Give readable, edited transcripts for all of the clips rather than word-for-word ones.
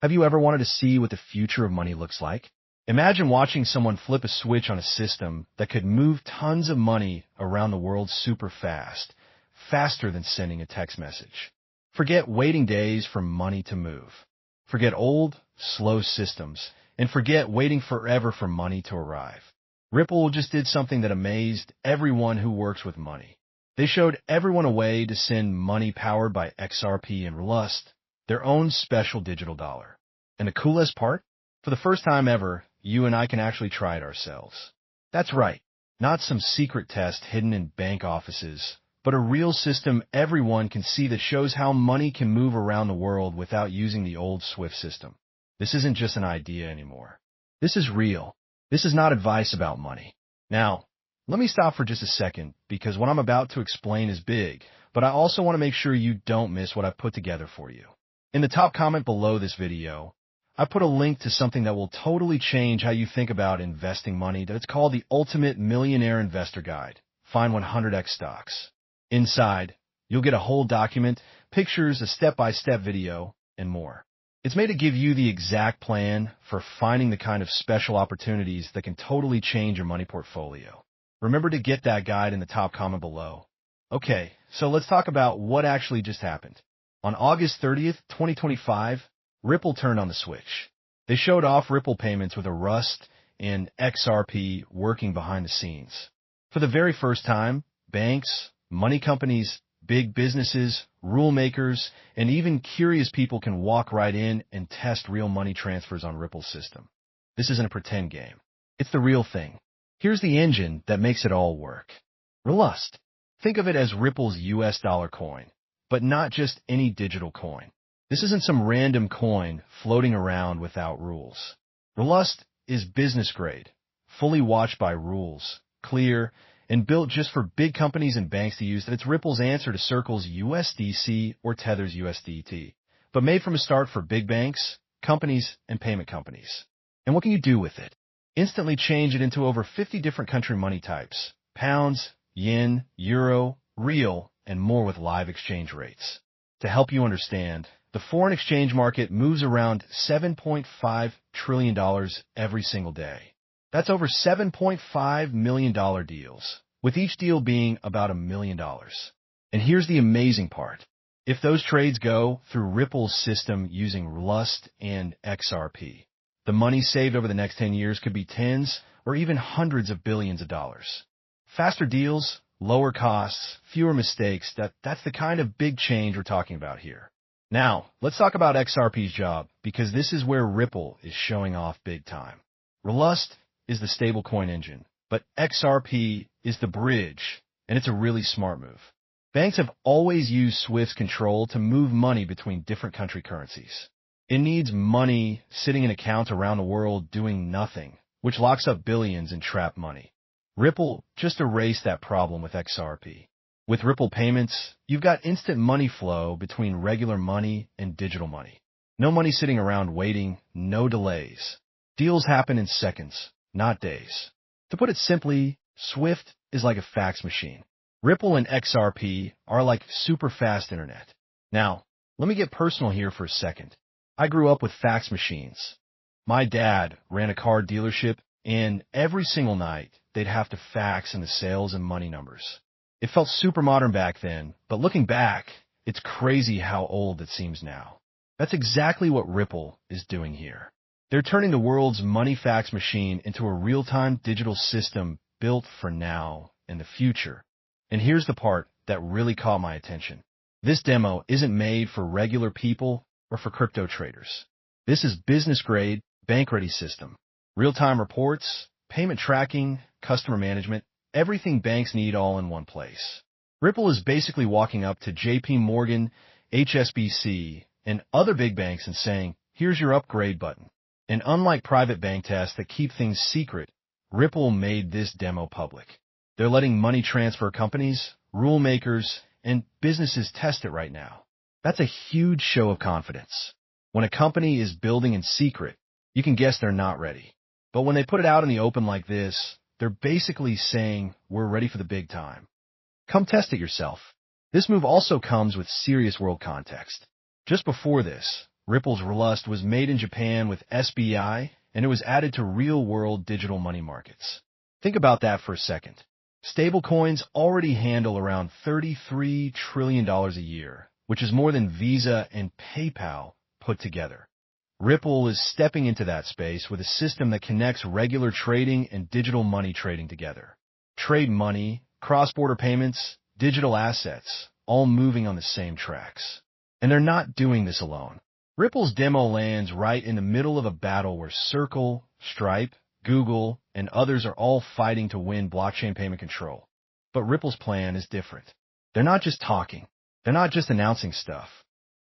Have you ever wanted to see what the future of money looks like? Imagine watching someone flip a switch on a system that could move tons of money around the world super fast, faster than sending a text message. Forget waiting days for money to move. Forget old, slow systems, and forget waiting forever for money to arrive. Ripple just did something that amazed everyone who works with money. They showed everyone a way to send money powered by XRP and Rust, their own special digital dollar. And the coolest part? For the first time ever, you and I can actually try it ourselves. That's right, not some secret test hidden in bank offices, but a real system everyone can see that shows how money can move around the world without using the old SWIFT system. This isn't just an idea anymore. This is real. This is not advice about money. Now, let me stop for just a second, because what I'm about to explain is big, but I also want to make sure you don't miss what I've put together for you. In the top comment below this video, I put a link to something that will totally change how you think about investing money. That's called the Ultimate Millionaire Investor Guide. Find 100x stocks. Inside, you'll get a whole document, pictures, a step-by-step video, and more. It's made to give you the exact plan for finding the kind of special opportunities that can totally change your money portfolio. Remember to get that guide in the top comment below. Okay, so let's talk about what actually just happened. On August 30th, 2025, Ripple turned on the switch. They showed off Ripple payments with a Rust and XRP working behind the scenes. For the very first time, banks, money companies, big businesses, rule makers, and even curious people can walk right in and test real money transfers on Ripple's system. This isn't a pretend game. It's the real thing. Here's the engine that makes it all work. Rust. Think of it as Ripple's US dollar coin, but not just any digital coin. This isn't some random coin floating around without rules. Rust is business grade, fully watched by rules, clear, and built just for big companies and banks to use. That it's Ripple's answer to Circle's USDC or Tether's USDT, but made from a start for big banks, companies, and payment companies. And what can you do with it? Instantly change it into over 50 different country money types: pounds, yen, euro, real, and more with live exchange rates. To help you understand, the foreign exchange market moves around $7.5 trillion every single day. That's over $7.5 million deals, with each deal being about $1 million. And here's the amazing part. If those trades go through Ripple's system using Rust and XRP, the money saved over the next 10 years could be tens or even hundreds of billions of dollars. Faster deals, lower costs, fewer mistakes, that's the kind of big change we're talking about here. Now, let's talk about XRP's job, because this is where Ripple is showing off big time. Rust is the stablecoin engine, but XRP is the bridge, and it's a really smart move. Banks have always used SWIFT's control to move money between different country currencies. It needs money sitting in accounts around the world doing nothing, which locks up billions in trapped money. Ripple just erased that problem with XRP. With Ripple payments, you've got instant money flow between regular money and digital money. No money sitting around waiting, no delays. Deals happen in seconds, not days. To put it simply, SWIFT is like a fax machine. Ripple and XRP are like super fast internet. Now, let me get personal here for a second. I grew up with fax machines. My dad ran a car dealership, and every single night they'd have to fax in the sales and money numbers. It felt super modern back then, but looking back, it's crazy how old it seems now. That's exactly what Ripple is doing here. They're turning the world's money fax machine into a real-time digital system built for now and the future. And here's the part that really caught my attention. This demo isn't made for regular people or for crypto traders. This is business-grade, bank-ready system. Real-time reports, payment tracking, customer management, everything banks need all in one place. Ripple is basically walking up to JP Morgan, HSBC, and other big banks and saying, here's your upgrade button. And unlike private bank tests that keep things secret, Ripple made this demo public. They're letting money transfer companies, rule makers, and businesses test it right now. That's a huge show of confidence. When a company is building in secret, you can guess they're not ready. But when they put it out in the open like this, they're basically saying, we're ready for the big time. Come test it yourself. This move also comes with serious world context. Just before this, Ripple's Rlust was made in Japan with SBI, and it was added to real-world digital money markets. Think about that for a second. Stablecoins already handle around $33 trillion a year, which is more than Visa and PayPal put together. Ripple is stepping into that space with a system that connects regular trading and digital money trading together. Trade money, cross-border payments, digital assets, all moving on the same tracks. And they're not doing this alone. Ripple's demo lands right in the middle of a battle where Circle, Stripe, Google, and others are all fighting to win blockchain payment control. But Ripple's plan is different. They're not just talking. They're not just announcing stuff.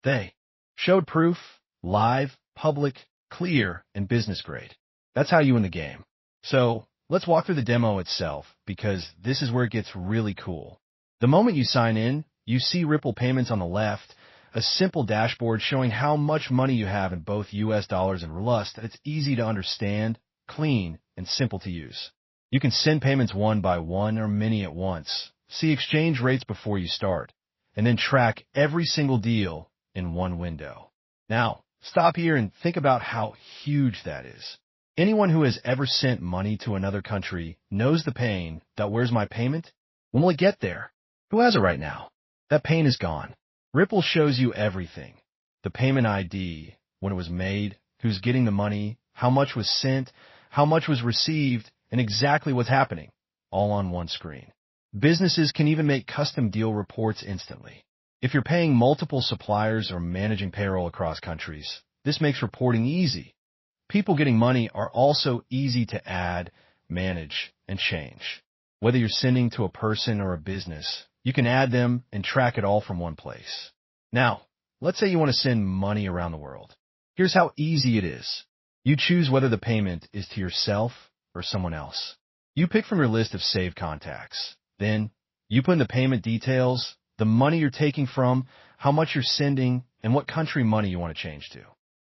They showed proof, live, public, clear, and business grade. That's how you win the game. So let's walk through the demo itself, because this is where it gets really cool. The moment you sign in, you see Ripple Payments on the left, a simple dashboard showing how much money you have in both US dollars and Rlust. It's easy to understand, clean, and simple to use. You can send payments one by one or many at once, see exchange rates before you start, and then track every single deal in one window. Now, stop here and think about how huge that is. Anyone who has ever sent money to another country knows the pain that where's my payment? When will it get there? Who has it right now? That pain is gone. Ripple shows you everything. The payment ID, when it was made, who's getting the money, how much was sent, how much was received, and exactly what's happening, all on one screen. Businesses can even make custom deal reports instantly. If you're paying multiple suppliers or managing payroll across countries, this makes reporting easy. People getting money are also easy to add, manage, and change. Whether you're sending to a person or a business, you can add them and track it all from one place. Now, let's say you want to send money around the world. Here's how easy it is. You choose whether the payment is to yourself or someone else. You pick from your list of saved contacts. Then, you put in the payment details, the money you're taking from, how much you're sending, and what country money you want to change to.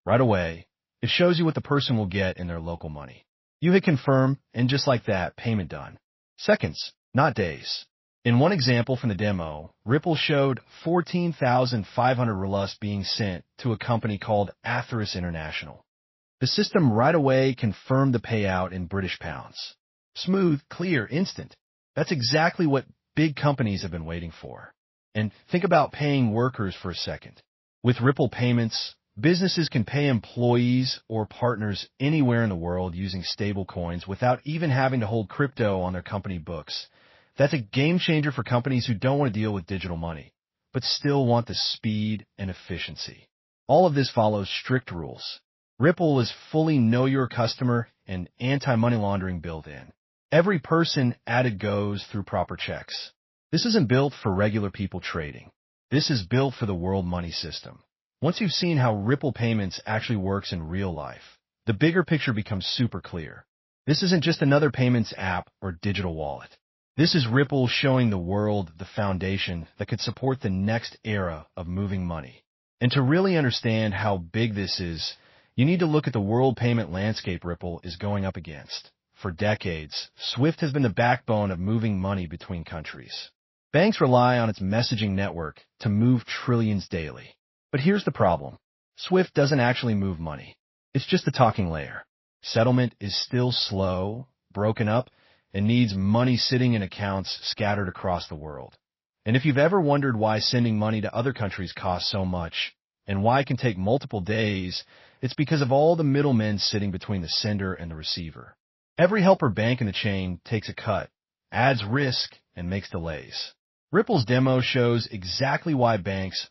Right away, it shows you what the person will get in their local money. You hit confirm, and just like that, payment done. Seconds, not days. In one example from the demo, Ripple showed 14,500 Rlust being sent to a company called Atheros International. The system right away confirmed the payout in British pounds. Smooth, clear, instant. That's exactly what big companies have been waiting for. And think about paying workers for a second. With Ripple Payments, businesses can pay employees or partners anywhere in the world using stable coins without even having to hold crypto on their company books. That's a game changer for companies who don't want to deal with digital money, but still want the speed and efficiency. All of this follows strict rules. Ripple is fully know your customer and anti-money laundering built in. Every person added goes through proper checks. This isn't built for regular people trading. This is built for the world money system. Once you've seen how Ripple Payments actually works in real life, the bigger picture becomes super clear. This isn't just another payments app or digital wallet. This is Ripple showing the world the foundation that could support the next era of moving money. And to really understand how big this is, you need to look at the world payment landscape Ripple is going up against. For decades, SWIFT has been the backbone of moving money between countries. Banks rely on its messaging network to move trillions daily. But here's the problem. SWIFT doesn't actually move money. It's just a talking layer. Settlement is still slow, broken up, and needs money sitting in accounts scattered across the world. And if you've ever wondered why sending money to other countries costs so much, and why it can take multiple days, it's because of all the middlemen sitting between the sender and the receiver. Every helper bank in the chain takes a cut, adds risk, and makes delays. Ripple's demo shows exactly why banks